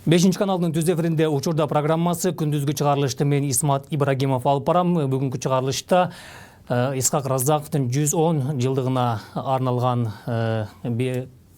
5 каналдын түз эфиринде учурда программасы күндүзгү чыгарылышты мен Исмат Ибрагимов алып барам. Бүгүнкү чыгарылышта Исхак Разаковдун 110 жылдыгына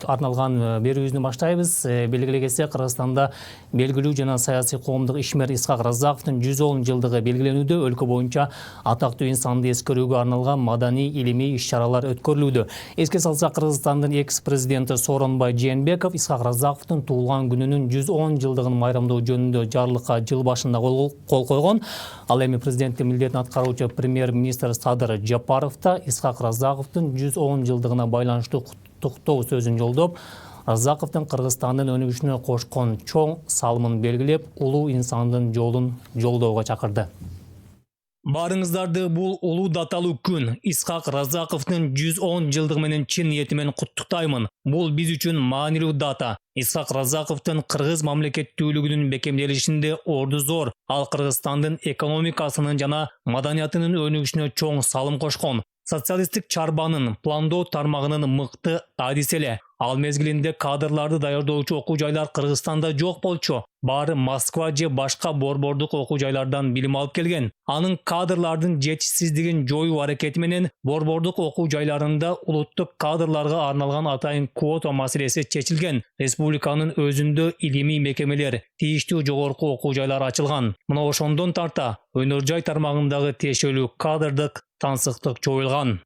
арналган берүүбүздү баштайбыз. Белгилегенсе Кыргызстанда белгилүү жана саясий коомдук ишмер Исхак Разаковдун 110 жылдыгы белгиленүүдө. Өлкө боюнча атактуу инсанды эскерүүгө арналган маданий илимий иш-чаралар өткөрүлүүдө. Эске салсак, Кыргызстандын экс-президенти Сооронбай Жээнбеков Исхак Разаковдун туулган күнүнүн 110 жылдыгын майрамдоо жөнүндө жарлыкка жыл башында кол койгон. Ал эми президенттин милдетин аткаруучу премьер-министр Садыр Жапаров да Исхак Разаковдун 110 жылдыгына байланыштуу токтоо сөзүн жолдоп, Разаковдун Кыргызстандын өнүгүшүнө кошкон чоң салымын белгилеп, улуу инсандын жолун жолдоого чакырды. Барыңыздарды бул улуу даталуу күн Исхак Разаковдун 110 жылдыгы менен чын ниетимен куттуктаймын. Бул биз үчүн маанилүү дата. Исхак Разаковдун кыргыз мамлекеттүүлүгүнүн бекемделишинде орду зор. Ал Кыргызстандын экономикасынын жана маданиятынын өнүгүшүнө чоң салым кошкон. Социалисттик чарбанын пландоо тармагынын мыкты адиси эле. Ал мезгилинде кадрларды даярдоочу окуу жайлар Кыргызстанда жок болчу. Баары Москва же башка борбордук окуу жайлардан билим алып келген. Анын кадрлардын жетишсиздигин жоюу аракети менен борбордук окуу жайларында улуттук кадрларга арналган атайын квота маселеси чечилген. Республиканын өзүндө илимий мекемелер, тийиштүү жогорку окуу жайлар ачылган. Мына ошондон тарта өнөр жай тармагындагы тиешелүү кадрдык тансыктык жоюлган.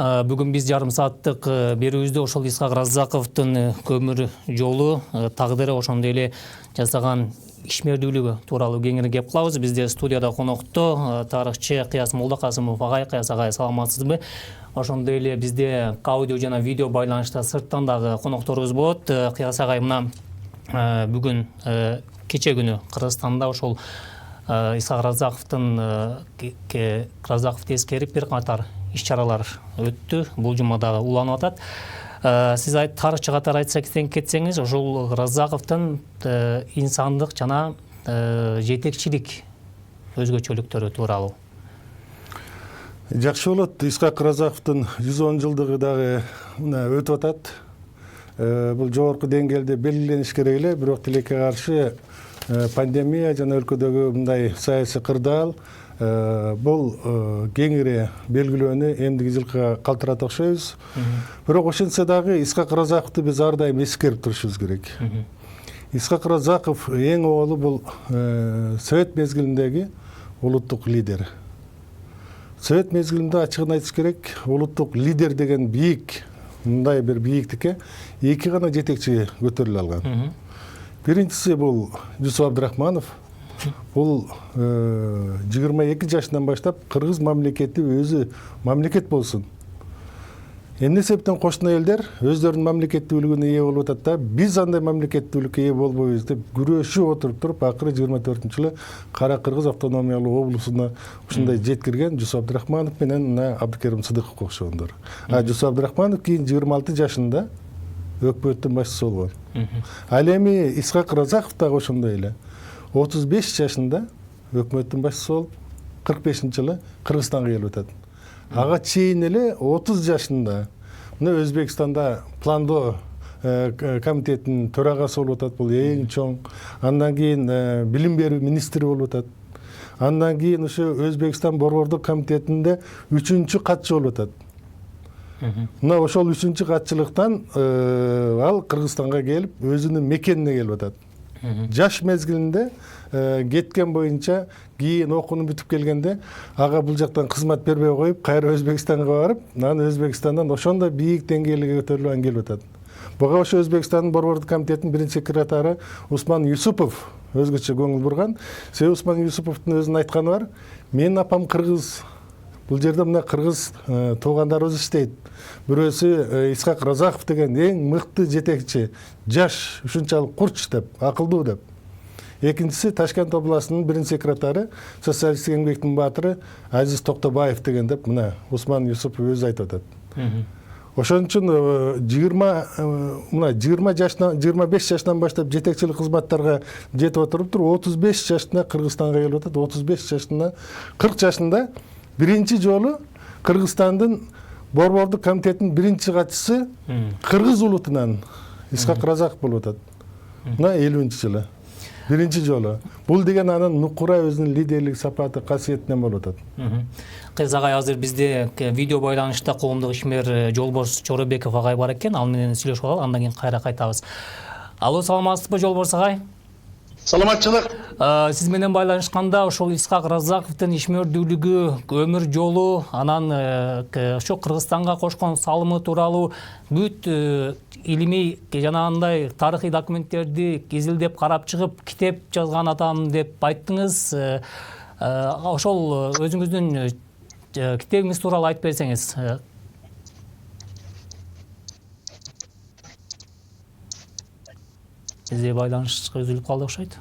Бүгүн биз жарым сааттык берүүбүздө ошол Исхак Разаковдун көмүр жолу, тагдыры, ошондой эле жасаган ишмердүүлүгү тууралуу кеңири кеп кылабыз. Бизде студияда конокто тарыхчы Кыяс Молдокасымов агай. Кыяс агай, саламатсызбы? Ошондой эле бизде аудио жана видео байланышта сырттан дагы конокторубуз болот. Кыяс агай, мына бүгүн кече күнү Кыргызстанда ошол Исхак Разаковду эскерип бир катар иш-чаралар өттү. Бул жумадагы уланып атат. Сиз тарыхчы катары айтсак кетсеңиз, ошол Разаковдун инсандык жана жетекчилик өзгөчөлүктөрү тууралуу. Жакшы болот. Исхак Разаковдун 110 жылдыгы дагы өтүп атат. Бул жогорку деңгээлде белгилениш керек эле, бирок тилекке каршы пандемия жана өлкөдөгү мындай саясий кырдаал бул кеңири белгилөөнү эмдиги жылкы калтырат окшойбуз. Бирок ошентсе дагы Исхак Разаковду биз ар дайым эскерип турушубуз керек. Исхак Разаков эң оолу бул Совет мезгилиндеги улуттук лидер. Совет мезгилинде ачыгын айтыш керек, улуттук лидер деген бийик, мындай бир бийиктикке эки гана жетекчи көтөрүлө алган. Биринчиси бул Жусуп Абдрахманов. Бул 22 жашынан баштап кыргыз мамлекети өзү мамлекет болсун. Эмне себептен кошун элдер өздөрүнүн мамлекеттүүлүгүнө ээ болуп атат да, биз андай мамлекеттүүлүккө ээ болбойбуз деп күрөшүп отуруп туруп, акыры 24-жылы Кара Кыргыз автономиялуу облусуна ушундай жеткирген Жусуп Абдрахманов менен Абдыкерим Сыдыков окшогондор. Жусуп Абдрахманов кийин 26 жашында өкмөттүн башчысы болгон. Ал эми Исхак Разаков дагы ошондой эле. 35 жашында өкмөттүн башчысы болуп, 45-жылы Кыргызстанга келип атат. Ага чейин эле 30 жашында мына Өзбекстанда пландоо комитетинин төрагасы болуп атат, бул эң чоң. Андан кийин билим берүү министри болуп атат. Андан кийин ошо Өзбекстан борбордук комитетинде 3-чү катчы болуп атат. Мына ошол 3-чү катчылыктан ал Кыргызстанга келип, өзүнүн мекенине келип атат. Жаш мезгилинде кеткен боюнча кийин окууну бүтүп келгенде ага бул жактан кызмат бербей коюп, кайра Өзбекстанга барып, анан Өзбекстандан ошондой бийик деңгээлге көтөрүлүп анан келип атат. Буга ошо Өзбекстандын борбордук комитетинин биринчи секретары Усман Юсупов өзгөчө көңүл бурган. Себеби Усман Юсуповдун өзүнүн айтканы бар: "Менин апам кыргыз. Бул жерде мына кыргыз туугандарыбыз иштейт. Бирөөсү Исхак Разаков деген эң мыкты жетекчи, жаш, ушунчалык курч деп, акылдуу деп. Экинчиси Ташкент областынын биринчи секретары, социалисттик эмгектин баатыры Азиз Токтобаев деген деп, мына Усман Юсупов өзү айтып атат. Ошон үчүн 25 жашынан баштап жетекчилик кызматтарга жетип отуруп 35 жашында Кыргызстанга келип атат. 35 жашында, 40 жашында биринчи жолу Кыргызстандын борбордук комитетинин биринчи катчысы кыргыз улутунан Исхак Разаков болуп атат. Мына 50-жылы. Биринчи жолу. Бул деген анын нукура өзүнүн лидерлик сапаты касиетинен болуп атат. Кыз агай азыр бизде видео байланышта коомдук ишмер Жолборс Чоробеков агай бар экен. Ал менен сүйлөшүп алалы, андан кийин кайра кайтабыз. Алло, саламатсызбы Жолборс агай? Саламатчылык. Сиз менен байланышканда ошол Исхак Разаковдун ишмердүүлүгү, өмүр жолу, анан ошо Кыргызстанга кошкон салымы тууралуу бүт илимий жанагындай тарыхый документтерди изилдеп карап чыгып китеп жазган адам деп айттыңыз. Ошол өзүңүздүн китебиңиз тууралуу айтып берсеңиз. Бизде байланыш үзүлүп калды окшойт.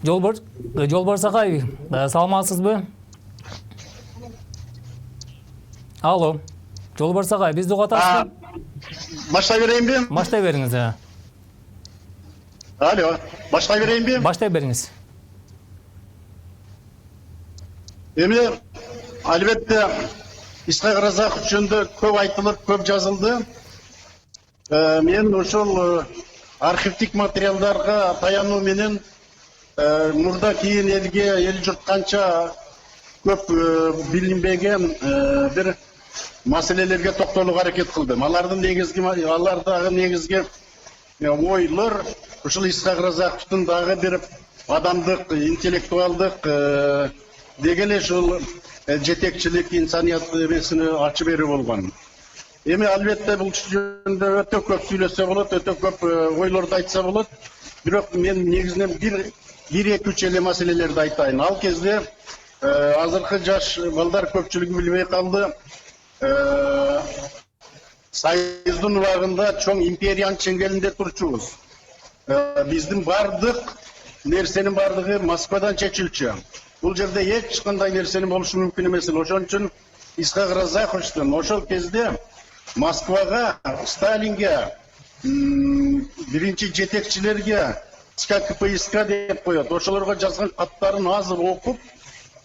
Жолборс агай, саламатсызбы? Алло. Жолборс агай, бизди угуп атасызбы? Баштай берейинби? Баштай бериңиз. Алло, баштай берейинби? Баштай бериңиз. Эми албетте Исхак Разаков жөнүндө көп айтылып, көп жазылды. Мен ошол архивдик материалдарга таянуу менен мурда кийин эл журт канча көп билинбеген бир маселелерге токтолууга аракет кылдым. Алардагы негизги ойлор ушул Исхак Разаковдун дагы бир адамдык, интеллектуалдык деги эле ушул жетекчилик, инсаният эмесин ачып берүү болгон. Эми албетте бул жөнүндө өтө көп сүйлөсө болот, өтө көп ойлорду айтса болот. Бирок мен негизинен бир-эки эле маселелерди айтайын. Ал кезде азыркы жаш балдар көпчүлүгү билбей калды. Союздун убагында чоң империянын чеңгелинде турчубуз. Биздин бардык нерсенин бардыгы Москвадан чечилчү. Бул жерде эч кандай нерсенин болушу мүмкүн эмес. Ошон үчүн Исхак Разаковдун ошол кезде Москвага, Сталинге, биринчи жетекчилерге, КПСС деп коет. Ошолорго жазган каттарын азыр окуп,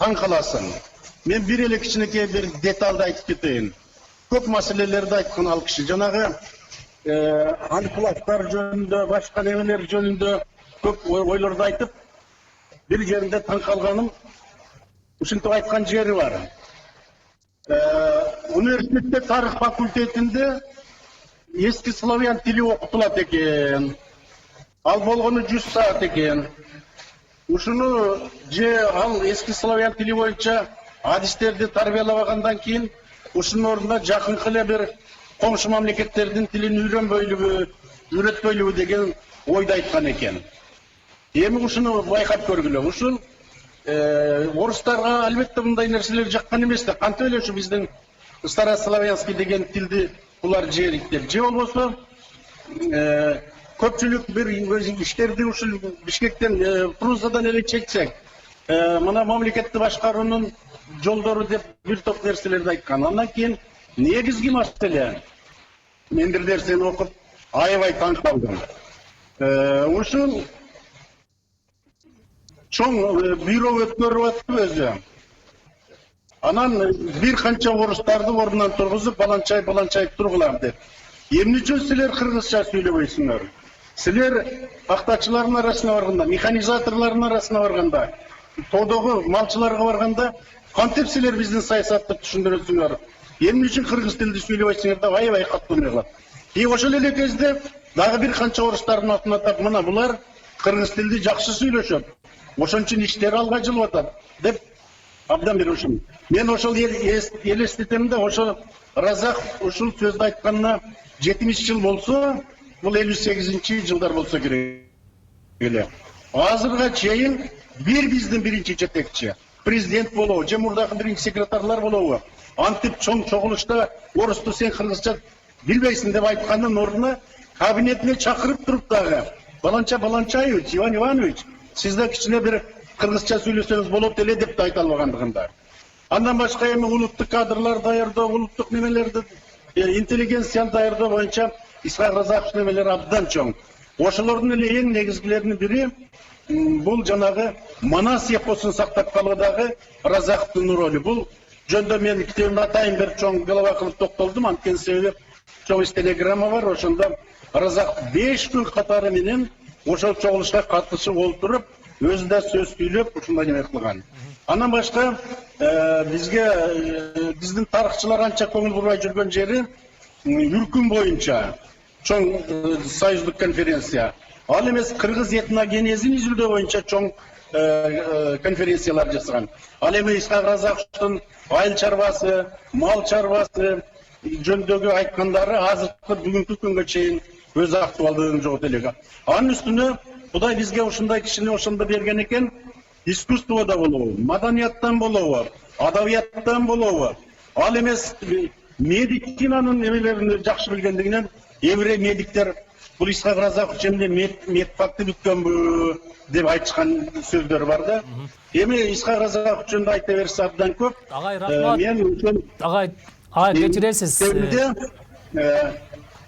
таң каласың. Мен бир эле кичинекей бир деталды айтып кетейин. Көп маселелерди айткан ал киши. Жанагы анклавдар жөнүндө, башка немелер жөнүндө көп ойлорду айтып, бир жеринде таң калганым, ушинтип айткан жери бар. Университетте тарых факультетинде эски славян тили окутулат экен. Ал болгону 100 саат экен. Ушуну же ал эски славян тили боюнча адистерди тарбиялабагандан кийин ушунун ордуна жакынкы эле бир комшу мамлекеттердин тилин үйрөтпөйлүбү деген ойду айткан экен. Эми ушуну байкап көргүлө. Ушул орустарга албетте мындай нерселер жаккан эмес да. Кантип эле ушу биздин старославянский деген тилди булар жээриктер. Же болбосо көпчүлүк бир иштерди ушул Бишкектен, Прузадан эле чечсек, мына мамлекетти башкаруунун жолдору деп бир топ нерселерди айткан. Андан кийин негизги маселе, мен бир нерсени окуп аябай таң калдым. Ушул чоң бюро өткөрүп атты өзү. Анан бир канча орустарды ордунан тургузуп, баланчай тургулам деп. Эмне үчүн силер кыргызча сүйлөбөйсүңөр? Силер актачылардын арасына барганда, механизаторлордун арасына барганда, тоодогу малчыларга барганда, кантип силер биздин саясатты түшүндүрөсүңөр? Эмне үчүн кыргыз тилинде сүйлөбөйсүңөр деп аябай каттуу эмне кылат. Ошол эле кезде дагы бир канча орустардын атын атап, мына булар кыргыз тилди жакшы сүйлөшөт. Ошон үчүн иштери алга жылып атат деп абдан бир ушун. Мен ошол элестетем да, ошол Разаков ушул сөздү айтканына 70 жыл болсо, бул 58-жылдар болсо керек эле. Азырга чейин бир биздин биринчи жетекчи, президент болобу, же мурдагы биринчи секретарлар болобу, антип чоң чогулушта орусту сен кыргызча билбейсиң деп айткандын ордуна кабинетине чакырып туруп дагы, Баланчаевич, Иван Иванович, сизде кичине бир кыргызча сүйлөсөңүз болот эле деп айта албагандыгында. Андан башка эми улуттук кадрлар даярдоо, улуттук немелерди, интеллигенцияны даярдоо боюнча Исхак Разаковдун немелери абдан чоң. Ошолордун эле эң негизгилеринин бири бул жанагы Манас эпосун сактап калуудагы Разаковдун ролу. Бул жөндө мен китебимде атайын бир чоң глава кылып токтолдум, анткени себеби чоң стенограмма бар, ошондо Ыразаков 5 күн катары менен ошол чогулушка катышып олтуруп, өзү да сөз сүйлөп, ушундай неме кылган. Андан башка биздин тарыхчылар анча көңүл бурбай жүргөн жери Үркүн боюнча чоң союздук конференция. Ал эмес Кыргыз этногенезин изилдөө боюнча чоң конференциялар жасаган. Ал эми Исхак Ыразаковдун айыл чарбасы, мал чарбасы жөнүндөгү айткандары азыркы бүгүнкү күнгө чейин өз актуалдыгын жогот элек. Анын үстүнө Кудай бизге ушундай кишини ошондо берген экен, искусствода болобу, маданияттан болобу, адабияттан болобу. Ал эмес медицинанын немелерин жакшы билгендигинен эбирей медиктер бул Исхак Ыразаков жөнүндө медфакты бүткөнбү деп айтышкан сөздөр бар да. Эми Исхак Ыразаков жөнүндө айта берсе абдан көп. Агай, рахмат. Мен Агай, кечиресиз.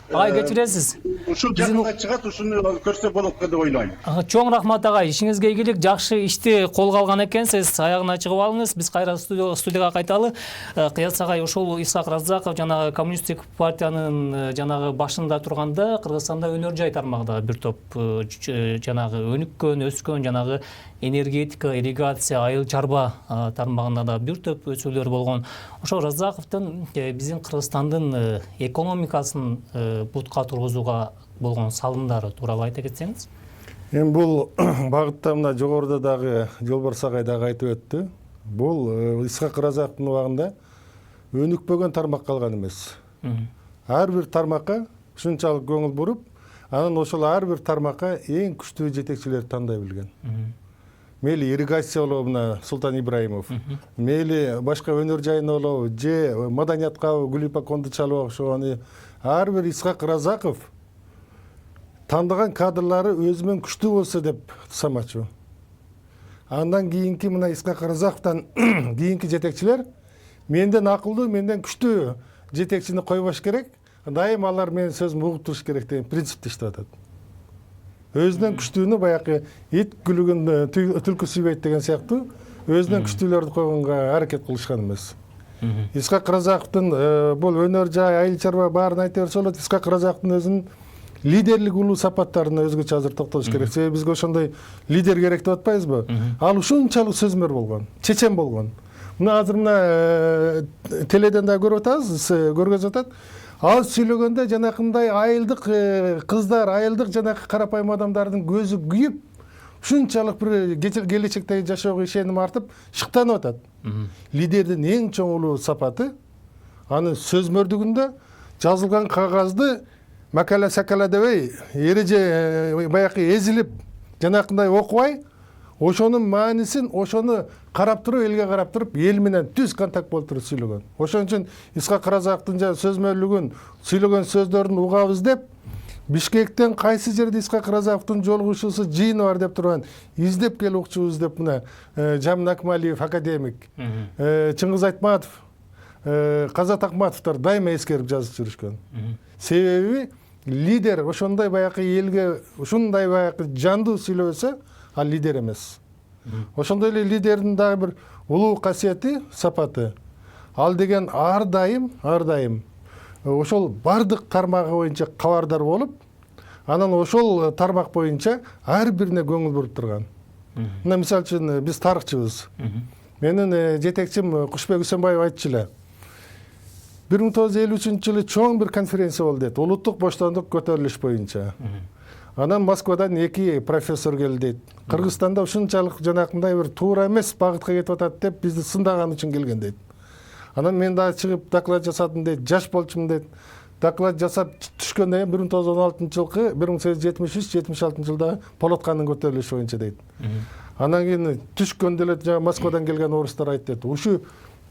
Агай, кечиресиз. Ушул жакында чыгат, ушуну көрсө болот деп ойлойм. Чоң рахмат агай, ишиңизге ийгилик, жакшы ишти колго алган экенсиз. Аягына чыгып алыңыз. Биз кайра студияга кайталы. Кыяс агай, ошол Исхак Ыразаков жанагы коммунисттик партиянын жанагы башында турганда Кыргызстанда өнөр жай тармагында бир топ жанагы өнүккөн, өскөн жанагы энергетика, ирригация, айыл чарба тармагында да бир топ өсүүлөр болгон. Ошо Ыразаковдун биздин Кыргызстандын экономикасын бутка тургузууга болгон салымдары тууралуу айта кетсеңиз. Эми бул багытта мына жогоруда дагы Жолбарс агай дагы айтып өттү. Бул Исхак Ыразаковдун убагында өнүкпөгөн тармак калган эмес. Ар бир тармакка ушунчалык көңүл буруп, анан ошол ар бир тармакка эң күчтүү жетекчилерди тандай билген. Мейли ирригация болобу, мына Султан Ибраимов, мейли башка өнөр жайына болобу, же маданиятка Гүлипа Кондучалова окшогон ар бир Исхак Ыразаков тандаган кадрлары өзүмөн күчтүү болсо деп самачу. Андан кийинки мына Исхак Ыразаковдон кийинки жетекчилер менден акылдуу, менден күчтүү жетекчини койбош керек. Дайым алар менин сөзүмдү угуп туруш керек деген принципти иштеп атат. Өзүнөн күчтүүнү баягы ит күлүгүн түлкү сүйбөйт деген сыяктуу өзүнөн күчтүүлөрдү койгонго аракет кылышкан эмес. Исхак Ыразаковдун бул өнөр жай, айыл чарба баарын айта берсе болот. Исхак Ыразаковдун өзүнүн лидерлик улуу сапаттарына өзгөчө азыр токтолуш керек. Себеби бизге ошондой лидер керек деп атпайбызбы? Ал ушунчалык сөзмөр болгон, чечен болгон. Мына азыр мына теледен да көрүп атабыз, көргөзүп атат. Ал сүйлөгөндө жанакындай айылдык кыздар, айылдык жанакы карапайым адамдардын көзү күйүп, ушунчалык бир келечектеги жашоого ишеним артып шыктанып атат. Лидердин эң чоң улуу сапаты анын сөзмөрдүгүндө жазылган кагазды макала сакала дебей, эреже баягы эзилип, жанакындай окубай, ошонун маанисин, ошону карап туруп, элге карап туруп, эл менен түз контакт болуп туруп сүйлөгөн. Ошон үчүн Исхак Ыразаковдун сөзмөрлүгүн, сүйлөгөн сөздөрүн угабыз деп, Бишкектен кайсы жерде Исхак Ыразаковдун жолугушуусу жыйыны бар деп турган издеп келип укчубуз деп мына Жамин Акмалиев академик, Чыңгыз Айтматов, Казат Акматовдор дайыма эскерип жазып жүрүшкөн. Себеби лидер ошондой баягы элге ушундай баягы жандуу сүйлөсө, ал лидер эмес. Ошондой эле лидердин дагы бир улуу касиети, сапаты. Ал деген ар дайым ошол бардык тармагы боюнча кабардар болуп, анан ошол тармак боюнча ар бирине көңүл буруп турган. Мына мисалы үчүн биз тарыхчыбыз. Менин жетекчим Кушбек Үсөнбаев айтчу эле. 1953-жылы чоң бир конференция болду дейт. Улуттук боштондук көтөрүлүш боюнча. Анан Москвадан 2 профессор келди дейт. Кыргызстанда ушунчалык жанакындай бир туура эмес багытка кетип атат деп бизди сындаган үчүн келген дейт. Анан мен дагы чыгып доклад жасадым дейт. Жаш болчумун дейт. Доклад жасап түшкөндөн кийин 1916-жылкы 1873-76 жылда Полотканын көтөрүлүшү боюнча дейт. Анан кийин түшкөндө эле Москвадан келген орустар айтты дейт. Ушу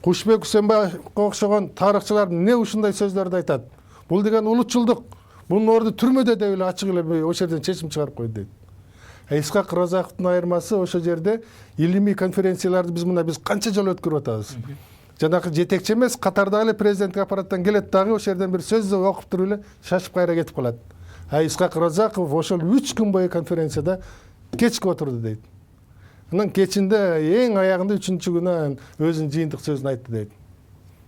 Кушбек Үсөнбаевга окшогон тарыхчылар эмне ушундай сөздөрдү айтат? Бул деген улутчулдук. Bunun orada türmede de öyle açık ile o yerden çeşim çıkarıp koydu. Исхак Ыразаковдун айырмасы ошол жерде илимий конференцияларды biz канча жолу өткөрүп атабыз. Жанагы жетекчи эмес, катардагы эле президенттик аппараттан келет дагы ошол жерден бир сөз окуп туруп эле шашып кайра кетип калат. Исхак Ыразаков ошол 3 күн бою конференцияда кечке отурду дейт. Анан кечинде эң аягында 3-күнү өзүнүн жыйынтык сөзүн айтты дейт.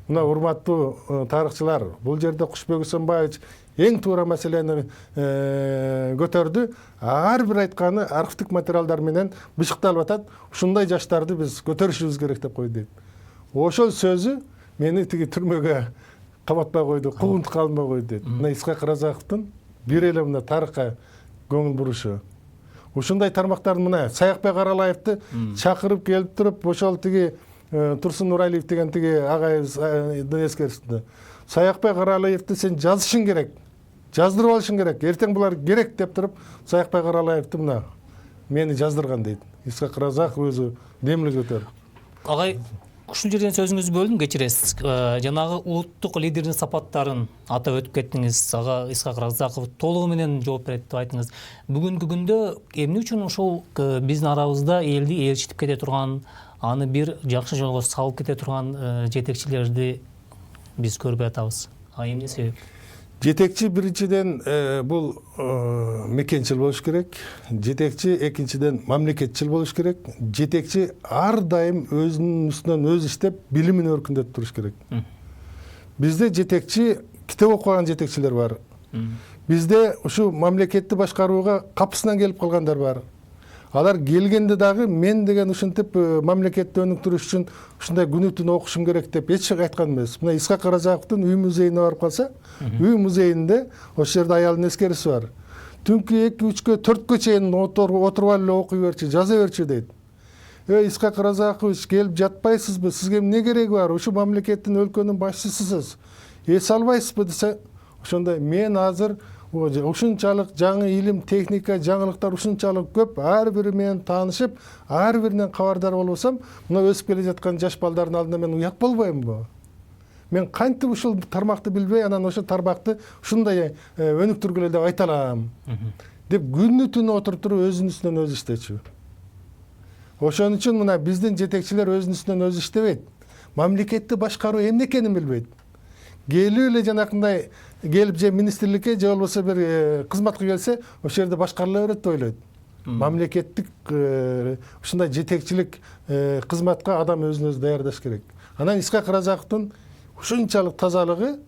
Мына урматтуу тарыхчылар, бул жерде Кушбек Усенбаевич эң туура маселени көтөрдү. Ар бир айтканы архивдик материалдар менен бышыкталып атат. Ушундай жаштарды биз көтөрүшүбүз керек деп койду дейт. Ошол сөзү мени тиги түрмөгө кабатпай койду, куугунтукка алынбай койду дейт. Мына Исхак Разаковдун бир эле мына тарыхка көңүл бурушу. Ушундай тармактарды мына Саякбек Аралаевди чакырып келип туруп, ошол тиги Турсун Нуралиев деген тиги агайыбыздын эскерисинде. Саякбек Аралаевди сен жазышың керек, жаздырып алышың керек, эртең булар керек деп туруп, Саякбек Аралаевди мына мени жаздырган дейт. Исхак Разаков өзү демилге көтөрүп. Агай, ушул жерден сөзүңүздү бөлдүм, кечиресиз. Жанагы улуттук лидердин сапаттарын атап өтүп кеттиңиз. Ага Исхак Разаков толугу менен жооп берет деп айттыңыз. Бүгүнкү күндө эмне үчүн ошол биздин арабызда элди ээрчитип кете турган, аны бир жакшы жолго салып кете турган жетекчилерди биз көрбөй атабыз? Эмне себеп? Жетекчи биринчиден бул мекенчил болуш керек. Жетекчи экинчиден мамлекетчил болуш керек. Жетекчи ар дайым өзүнүн үстүнөн өзү иштеп, билимин өркүндөтүп туруш керек. Бизде жетекчи китеп окуган жетекчилер бар. Бизде ушу мамлекетти башкарууга капысынан келип калгандар бар. Алар келгенде дагы мен деген ушинтип мамлекетти өнүктүрүш үчүн ушундай күнү түнү окушум керек деп эч айткан эмес. Мына Исхак Разаковдун үй музейине барып калса, үй музейинде ошол жерде аялдын эскериси бар. Түнкү 2-3-кө 4кө чейин отуруп эле окуй берчи, жаза берчи дейт. Исхак Разакович, келип жатпайсызбы? Сизге эмне кереги бар? Ушу мамлекеттин өлкөнүн башчысысыз. Эс албайсызбы десе, ошондой мен азыр ушунчалык жаңы илим, техника, жаңылыктар ушунчалык көп, ар бири менен таанышып, ар биринен кабардар болбосом, мына өсүп келе жаткан жаш балдардын алдында мен уят болбоймунбу? Мен кантип ушул тармакты билбей, анан ошол тармакты ушундай өнүктүргүлө деп айта алам? Деп күнү түнү отуруп туруп өзүнүн үстүнөн өзү иштечү. Ошон үчүн мына биздин жетекчилер өзүнүн үстүнөн өзү иштебейт. Мамлекетти башкаруу эмне экенин билбейт. Келип эле жанакындай келип же министрликке же болбосо бир кызматка келсе, ошол жерде башкарыла берет деп ойлойт. Мамлекеттик ушундай жетекчилик кызматка адам өзүн өзү даярдаш керек. Анан Исхак Разаковдун ушунчалык тазалыгы,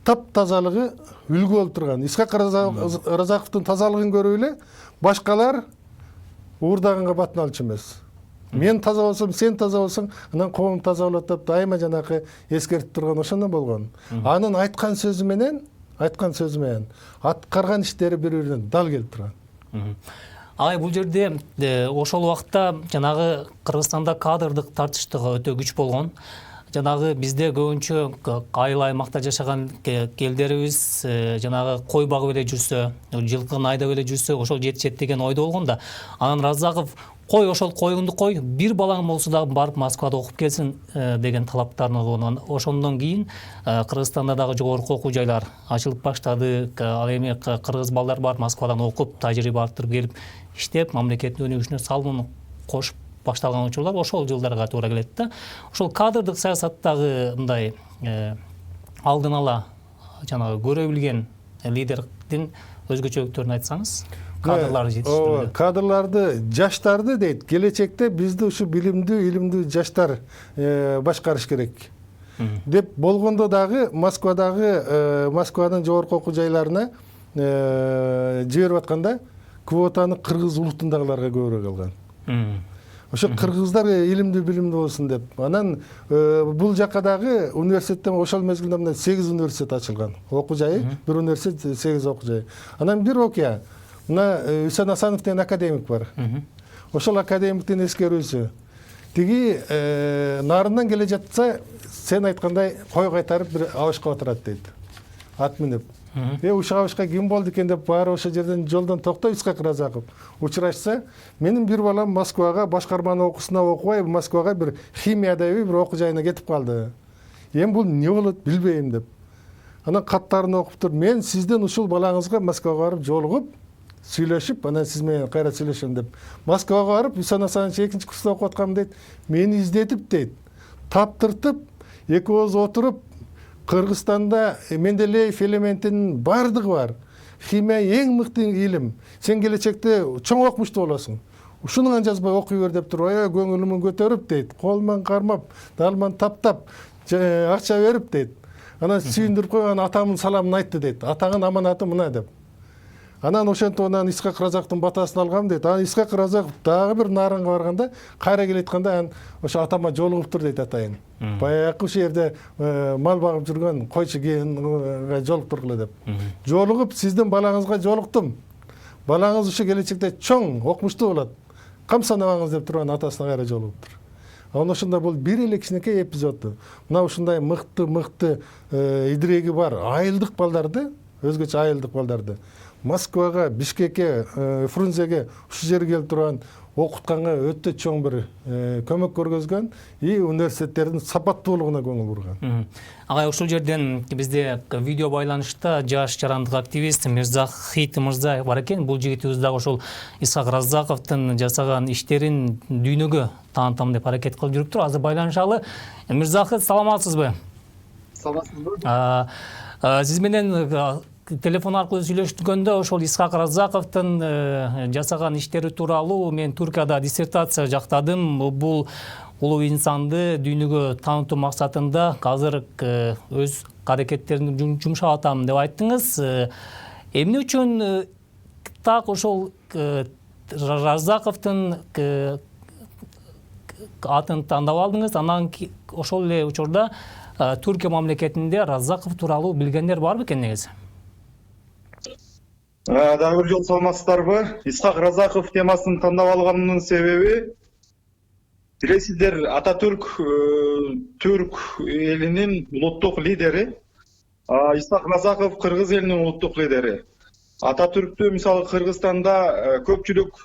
таптазалыгы үлгү болуп турган. Исхак Разаковдун тазалыгын көрүп эле башкалар уурдаганга батын алчу эмес. Мен таза болсом, сен таза болсоң, анан коом таза болот деп дайыма жанакы эскертип турган ошондон болгон. Анын айткан сөзү менен, аткарган иштери бири-биринен дал келип турган. Агай, бул жерде ошол убакта жанагы Кыргызстанда кадрдык тартыштыгы өтө күч болгон. Жанагы бизде көбүнчө айыл аймакта жашаган келдерибиз жанагы кой багып эле жүрсө, жылкыны айдап эле жүрсө, ошол жетишет деген ойдо болгон да. Анан Разаков кой, ошол коюңду кой, бир балаң болсо дагы барып Москвада окуп келсин деген талаптарын койгон. Ошондон кийин Кыргызстанда дагы жогорку окуу жайлар ачылып баштады. Ал эми кыргыз балдар бар, Москвадан окуп, тажрыйба арттырып келип иштеп, мамлекеттин өнүгүшүнө салымын кошуп башталган учурлар ошол жылдарга туура келет да. Ошол кадрдык саясаттагы мындай алдын ала жанагы көрө билген лидердин өзгөчөлүктөрүн айтсаңыз. Кадрларды жетиштирүүдө. Кадрларды, жаштарды дейт. Келечекте бизди ушу билимдүү, илимдүү жаштар башкарыш керек. Деп болгондо дагы Москванын жогорку окуу жайларына жиберип атканда квотаны кыргыз улутундагыларга көбүрөөк алган. Ошо кыргыздар илимдүү, билимдүү болсун деп. Анан бул жакка дагы университеттен ошол мезгилде 8 университет ачылган. Окуу жайы, бир университет, 8 окуу жайы. Анан бир окуя. Мына Үсөн Асанов деген академик бар. Ошол академиктин эскерүүсү. Тиги нарынан келе жатса, сен айткандай кой кайтарып бир абышка отурат дейт. Ат минип. Ушул абышка ким болду экен деп баары ошол жерден жолдон токтоп Исхак Разаков учурашса, менин бир балам Москвага башкарманын окуусуна окубай, Москвага бир химия адабий бир окуу жайына кетип калды. Эми бул эмне болот билбейм деп. Анан каттарын окуп туруп, мен сизден ушул балаңызга Москвага барып жолугуп сүйлөшүп, анан сиз менен кайра сүйлөшөм деп. Москвага барып, Үсөн Асанович 2-курста окуп аткам дейт. Мени издетип дейт. Таптыртып, эки ооз отуруп, Кыргызстанда Менделеев элементинин бардыгы бар. Химия эң мыкты илим. Сен келечекте чоң окумуштуу болосуң. Ушуну жазбай окуй бер деп туруп, көңүлүмүн көтөрүп дейт. Колуман кармап, далман таптап, акча берип дейт. Анан сүйүндүрүп койгон атамдын саламын айтты дейт. Атаңын аманаты мына деп. Анан ошентип анан Исхак Разаковдун батасын алгам дейт. Анан Исхак Разаков дагы бир нарынга барганда, кайра келатканда анан ошо атама жолугуптур дейт атайын. Баягы ошол жерде мал багып жүргөн койчу кийинге жолуктургула деп. Жолугуп сиздин балаңызга жолуктум. Балаңыз ушу келечекте чоң, окумуштуу болот. Камсанабаңыз деп турган атасына кайра жолугуптур. Анан ошондо бул бир эле кичинекей эпизод. Мына ушундай мыкты идиреги бар айылдык балдарды, өзгөчө айылдык балдарды Москвага, Бишкекке, Фрунзеге ушу жерге келип турган окутканга өтө чоң бир көмөк көргөзгөн и университеттердин сапаттуулугуна көңүл бурган. Агай, ушул жерден бизде видео байланышта жаш жарандык активист Мирзахит мырза бар экен. Бул жигитибиз дагы ошол Исхак Разаковдун жасаган иштерин дүйнөгө таанытам деп аракет кылып жүрүптүр. Азыр байланышалы. Мирзахит, саламатсызбы? Саламатсызбы? Сиз менен телефон аркылуу сүйлөшкөндө ошол Исхак Разаковдун жасаган иштери тууралуу мен Түркияда диссертация жактадым. Бул улуу инсанды дүйнөгө таанытуу максатында азыр өз аракеттерин жумшап атам деп айттыңыз. Эмне үчүн так ошол Разаковдун атын тандап алдыңыз? Анан ошол эле учурда Түркия мамлекетинде Разаков тууралуу билгендер барбы экен негизи? Дагы бир жолу саламатсыздарбы? Исхак Разаков темасын тандап алганымдын себеби, билесиздер, Ататүрк түрк элинин улуттук лидери, Исхак Разаков кыргыз элинин улуттук лидери. Ататүрктү мисалы Кыргызстанда көпчүлүк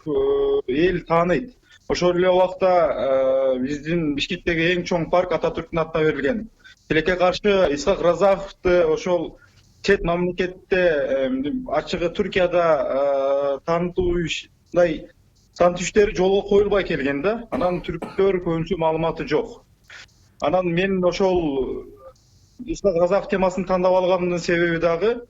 эл тааныйт. Ошол эле убакта биздин Бишкектеги эң чоң парк Ататүрктүн атына берилген. Тилекке каршы Исхак Разаковду ошол чет мамлекетте ачыгы Түркияда таанытуу иштери жолго коюлбай келген да. Анан түрктөр көбүнчө маалыматы жок. Анан мен ошол Исхак Разаков темасын тандап алганымдын себеби дагы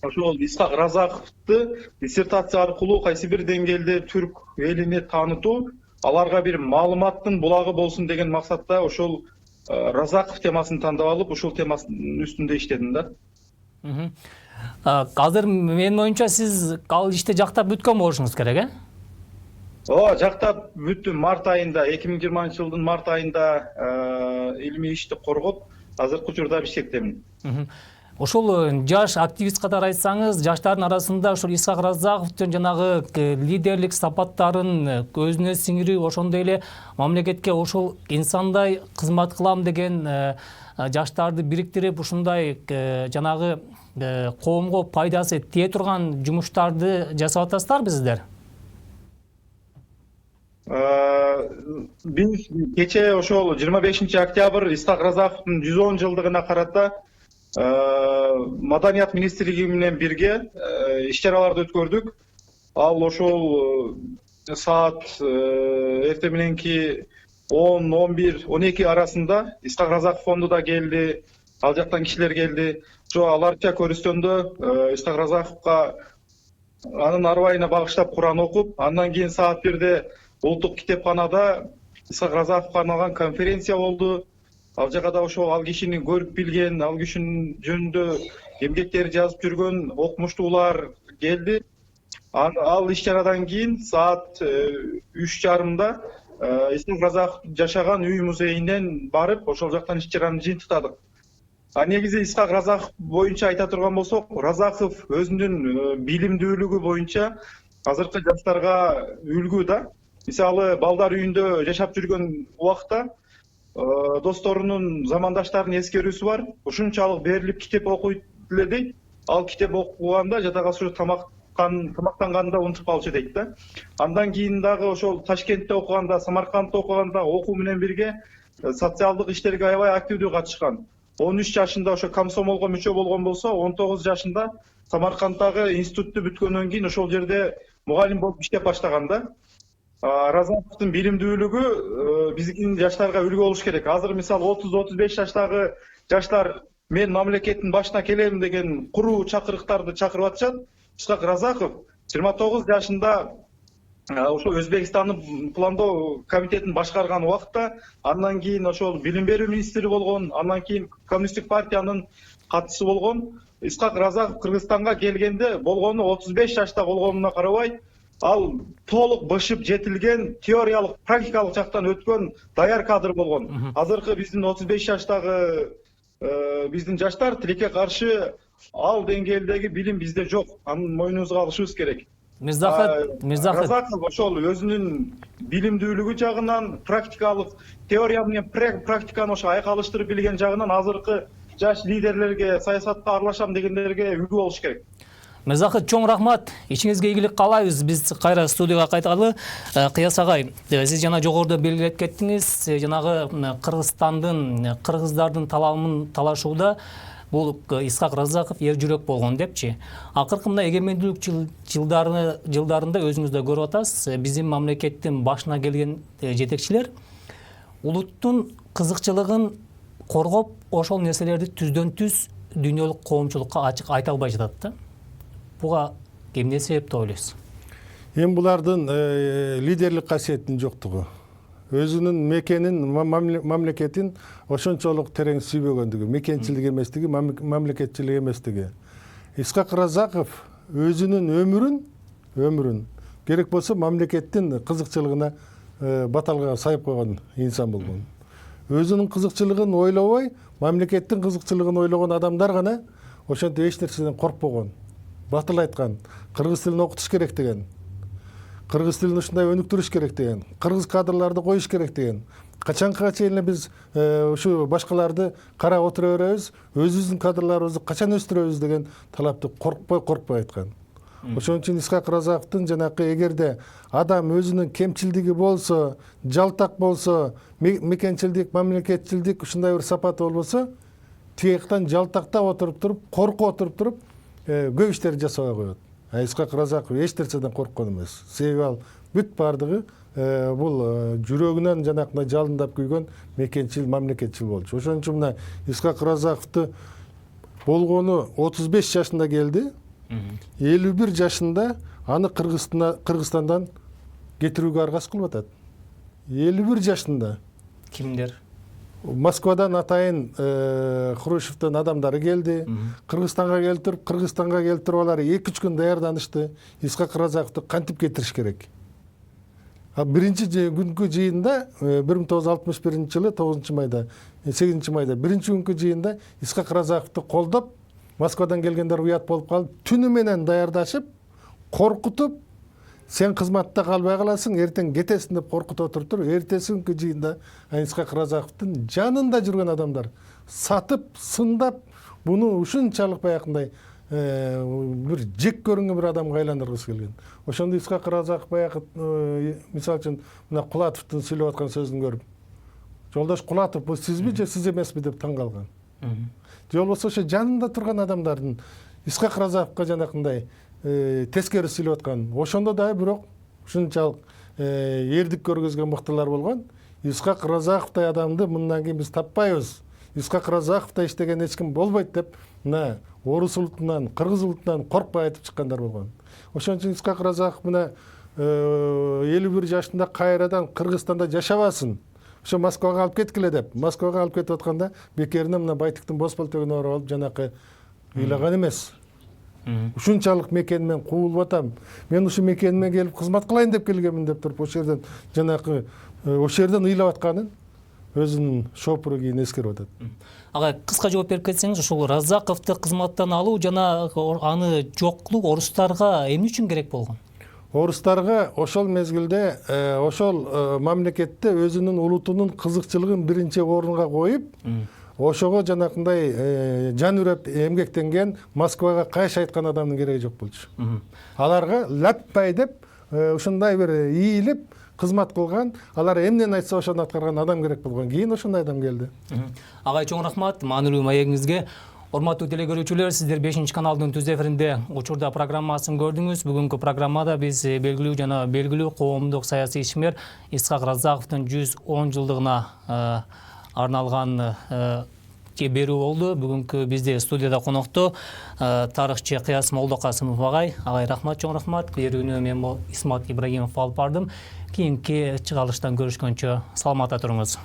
ошол Исхак Разаковду диссертация аркылуу кайсы бир деңгээлде түрк элине таанытуу, аларга бир маалыматтын булагы болсун деген максатта ошол Разаков темасын тандап алып, ушул темасынын үстүндө иштедим да. Азыр менин оюмча сиз ал иште жактап бүткөн болушуңуз керек, э? Ооба, жактап бүттүм. Март айында, 2020-жылдын март айында илимий ишти коргоп, азыркы учурда Бишкектемин. Ошол жаш активист катары айтсаңыз, жаштардын арасында ошол Исхак Разаковдун жанагы лидерлик сапаттарын өзүнө сиңирип, ошондой эле мамлекетке ошол инсандай кызмат кылам деген жаштарды бириктирип, ушундай жанагы коомго пайдасы тие турган жумуштарды жасап атасыздарбы сиздер? Биз кече ошол 25-октябрь Исхак Разаковдун 110 жылдыгына карата Маданият министрлиги менен бирге иш-чараларды өткөрдүк. Ал ошол саат эртең мененки 10, 11, 12 арасында Исхак Разаков фонду да келди, ал жактан кишилер келди. Ошо аларча көрүстөндө Исхак Разаковго анын арбайына багыштап Куран окуп, андан кийин саат 1-де улуттук китепканада Исхак Разаковго арналган конференция болду. Ал жака да ошол ал кишини көрүп билген, ал кишинин жөнүндө эмгектер жазып жүргөн окумуштуулар келди. Ал иш-чарадан кийин саат 3:30-да Исхак Разаков жашаган үй музейинен барып, ошол жактан иш-чараны жыйынтыктадык. Негизи Исхак Разаков боюнча айта турган болсок, Разаков өзүнүн билимдүүлүгү боюнча азыркы жаштарга үлгү да. Мисалы, балдар үйүндө жашап жүргөн убакта досторунун, замандаштарынын эскерүүсү бар. Ушунчалык берилип китеп окуйт эле дейт. Ал китеп окуганда жада калса тамактанганда унутуп калчу дейт да. Андан кийин дагы ошол Ташкентте окуганда, Самаркандта окуганда окуу менен бирге социалдык иштерге аябай активдүү катышкан. 13 жашында ошо комсомолго мүчө болгон болсо, 19 жашында Самаркандтагы институтту бүткөндөн кийин ошол жерде мугалим болуп иштеп баштаган да. Разаковдун билимдүүлүгү биздин жаштарга үлгү болуш керек. Азыр мисалы 30-35 жаштагы жаштар мен мамлекеттин башына келем деген куруу чакырыктарды чакырып атышат. Исхак Разаков 29 жашында ошо Өзбекстандын пландоо комитетин башкарган убакта, андан кийин ошол билим берүү министри болгон, андан кийин коммунисттик партиянын катчысы болгон Исхак Разаков Кыргызстанга келгенде болгону 35 жашта болгонуна карабай, ал толук бышып жетилген теориялык, практикалык жактан өткөн даяр кадр болгон. Азыркы биздин 35 жаштагы биздин жаштар тилекке каршы ал деңгээлдеги билим бизде жок. Анын мойнубузга алышыбыз керек. Мирзахат Разаков ошол өзүнүн билимдүүлүгү жагынан, практикалык теория менен практиканы ошо айкалыштырып билген жагынан азыркы жаш лидерлерге, саясатка аралашам дегендерге үлгү болуш керек. Мирзахат, чоң рахмат. Ичиңизге ийгилик каалайбыз. Биз кайра студияга кайталы. Кыяс агай, сиз жана жогоруда белгилеп кеттиңиз, жанагы кыргыздардын талашууда бул Исхак Разаков эр жүрөк болгон депчи. Акыркы мына эгемендүүлүк жылдарында өзүңүз да көрүп атасыз, биздин мамлекеттин башына келген жетекчилер улуттун кызыкчылыгын коргоп, ошол нерселерди түздөн түз дүйнөлүк коомчулукка ачык айта албай жатат да. Буга эмне себеп деп ойлойсуз? Эми булардын лидерлик касиетинин жоктугу, өзүнүн мекенин, мамлекетин ошончолук терең сүйбөгөндүгү, мекенчилик эместиги, мамлекетчилик эместиги. Исхак Разаков өзүнүн өмүрүн керек болсо мамлекеттин кызыкчылыгына баталга сайып койгон инсан болгон. Өзүнүн кызыкчылыгын ойлобой, мамлекеттин кызыкчылыгын ойлогон адамдар гана ошентип эч нерседен коркпогон, батыл айткан, кыргыз тилин окутуш керек деген, кыргыз тилин ушундай өнүктүрүш керек деген, кыргыз кадрларды коюш керек деген. Качанга чейин биз ушу башкаларды карап отура беребиз, өзүбүздүн кадрларыбызды качан өстүрөбүз деген талапты коркпой айткан. Ошон үчүн Исхак Разаковдун жанакы эгерде адам өзүнүн кемчилдиги болсо, жалтак болсо, мекенчилдик, мамлекетчилдик ушундай бир сапаты болбосо, тияктан жалтактап отуруп туруп, коркуп отуруп туруп, көп иштерди жасабай коет. Исхак Разаков эч нерседен корккон эмес. Себеби ал бүт бардыгы бул жүрөгүнөн жанакындай жалындап күйгөн мекенчил, мамлекетчил болчу. Ошон үчүн мына Исхак Разаковду болгону 35 жашында келди. 51 жашында аны Кыргызстандан кетирүүгө аргасыз кылып атат. 51 жашында. Кимдер? Москвадан атайын Хрущевдин адамдары келди. Кыргызстанга келтирип алар 2-3 күн даярданышты. Исхак Разаковду кантип кетириш керек. Биринчи күнкү жыйында 1961 жылы 8 майда биринчи күнкү жыйында Исхак Разаковду колдоп, Москвадан келгендер уят болуп калып, түнү менен даярдашып, коркутуп, сен кызматта калбай каласың, эртең кетесиң деп коркутуп отуруптур. Эртеси күнкү жыйында Исхак Разаковдун жанында жүргөн адамдар сатып, сындап, буну ушунчалык баягындай бир жек көрүнгөн бир адамга айландыргысы келген. Ошондо Исхак Разаков баягы мисалы үчүн мына Кулатовдун сүйлөп аткан сөзүн көрүп, жолдош Кулатов, бул сизби же сиз эмеспи деп таң калган. Же болбосо ошо жанында турган адамдардын Исхак Разаковго жанакындай тескери сүйлөп аткан. Ошондо да бирок ушунчалык эрдик көргөзгөн мыктылар болгон. Исхак Разаковдай адамды мындан кийин биз таппайбыз. Исхак Разаковдай иштеген эч ким болбойт деп мына орус улутунан, кыргыз улутунан коркпой айтып чыккандар болгон. Ошон үчүн Исхак Разаков мына 51 жашында кайрадан Кыргызстанда жашабасын. Ошо Москвага алып кеткиле деп, Москвага алып кетип атканда бекерине мына Байтиктин Босполтөгүнө барып алып жанакы ыйлаган эмес. Ушунчалык мекенмен куулуп атам. Мен ушу мекениме келип кызмат кылайын деп келгенмин деп туруп ошол жерден жанакы ошол жерден ыйлап атканын өзүнүн шопуру кийин эскерип атат. Ага кыска жооп берип кетсеңиз, ушул Разаковду кызматтан алуу жана аны жок кылуу орустарга эмне үчүн керек болгон? Орустарга ошол мезгилде ошол мамлекетте өзүнүн улутунун кызыкчылыгын биринчи орунга коюп, ошого жанакындай жан үрөп эмгектенген Москвага кайшы айткан адамдын кереги жок болчу. Аларга лаппай деп ушундай бир ийилип кызмат кылган, алар эмнени айтса ошону аткарган адам керек болгон. Кийин ошондой адам келди. Агай чоң рахмат маанилүү маегиңизге. Урматтуу телекөрүүчүлөр, сиздер 5-каналдын түз эфиринде учурда программасын көрдүңүз. Бүгүнкү программада биз белгилүү коомдук саясий ишмер Исхак Разаковдун 110 жылдыгына арналган берүү болду. Бүгүнкү бизде студияда конокто тарыхчы Кыяс Молдокасымов агай. Агай рахмат, чоң рахмат. Берүүнү мен Исмат Ибрагимов алып бардым. Кийинки чыгарылыштан көрүшкөнчө саламатта туруңуз.